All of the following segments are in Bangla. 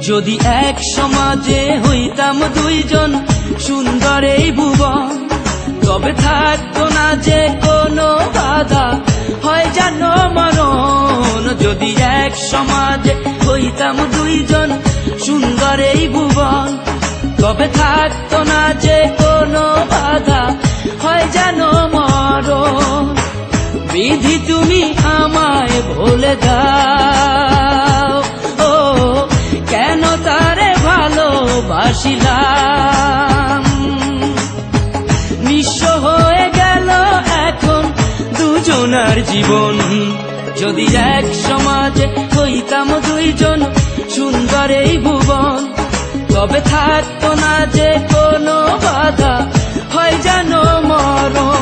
যদি এক সমাজে হইতাম দুইজন সুন্দর এই ভুবন, তবে থাকতো না যে কোনো বাধা, হয় জানো মরণ। যদি এক সমাজে হইতাম দুইজন সুন্দর এই ভুবন, তবে থাকতো না যে কোনো বাধা, হয় জানো মরণ। বিধি তুমি আমায় ভুলে দাও, ও কেন তারে ভালোবাসিলাম। নিঃস্ব হয়ে গেল এখন দুজনার জীবন। যদি এক সমাজে হইতাম দুইজন সুন্দর এই ভুবন, তবে থাকতো না যে কোনো বাধা, হয় জানো মরণ।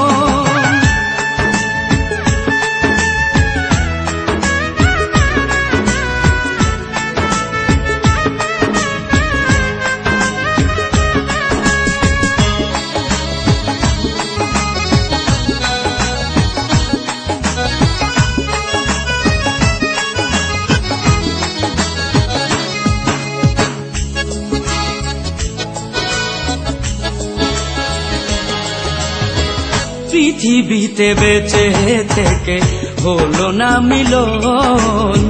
পৃথিবীতে বেঁচে থেকে হলো না মিলন,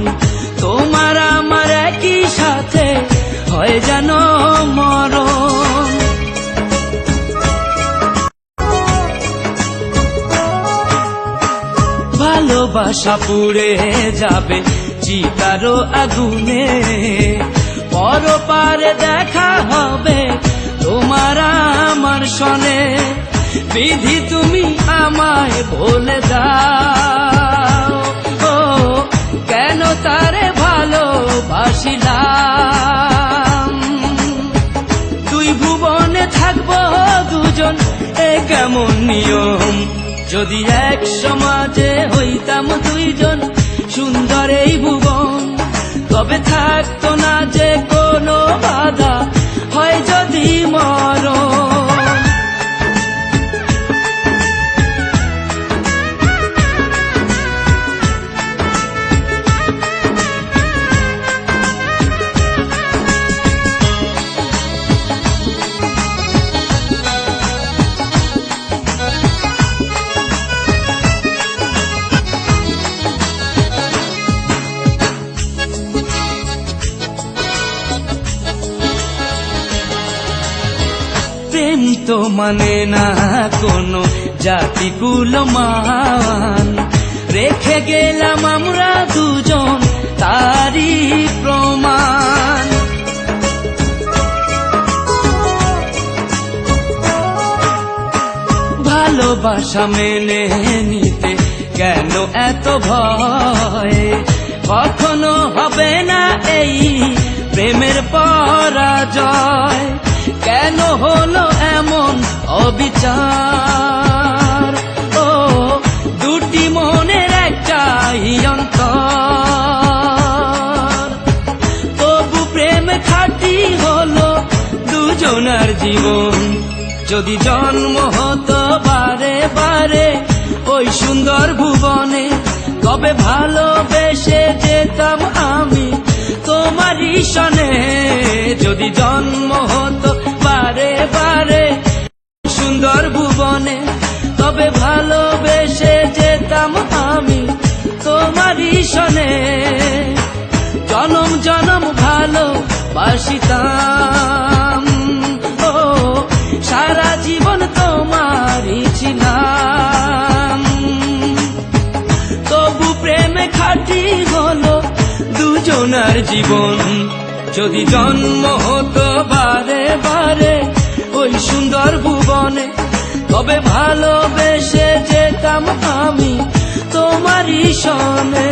তোমার আমার একই সাথে হয় জানো মরণ। ভালোবাসা পুড়ে যাবে চিতারো আগুনে, পরপারে দেখা হবে তোমার আমার সনে। বিধি তুমি আমায় বলে দাও, ও কেন তারে ভালোবাসিলাম। দুই ভুবনে থাকবো দুজন, এ কেমন নিয়ম। যদি এক সমাজে হইতাম দুইজন সুন্দর এই ভুবন, তবে থাকতো না যে কোনো বাধা, হয় যদি মরণ। প্রেম তো মানে না কোনো জাতি কুলমান, রেখে গেলাম আমরা দুজন তারই প্রমাণ। ভালোবাসা মেনে নিতে কেন এত ভয়, কখনো হবে না এই প্রেমের পরাজয়। কেন হলো এমন অবিচার, ও দুটি মনের একটাই অন্তর। তবু প্রেম খাঁটি হলো দুজনার জীবন। যদি জন্ম হতো বারে বারে ওই সুন্দর ভুবনে, তবে ভালোবেসে যেতাম আমি তোমারই সনে। যদি জন্ম হতো বারে বারে সুন্দর ভুবনে, তবে ভালোবেসে যেতাম আমি তোমারই সনে। জনম জনম ভালোবাসিতাম, ও সারা জীবন তোমারই ছিলাম। তবু প্রেমে খাঁটি হলো দুজনার জীবন। যদি জন্ম হতো বারে বারে ওই সুন্দর ভুবনে, তবে ভালোবেসে যেতাম আমি তোমারই সনে।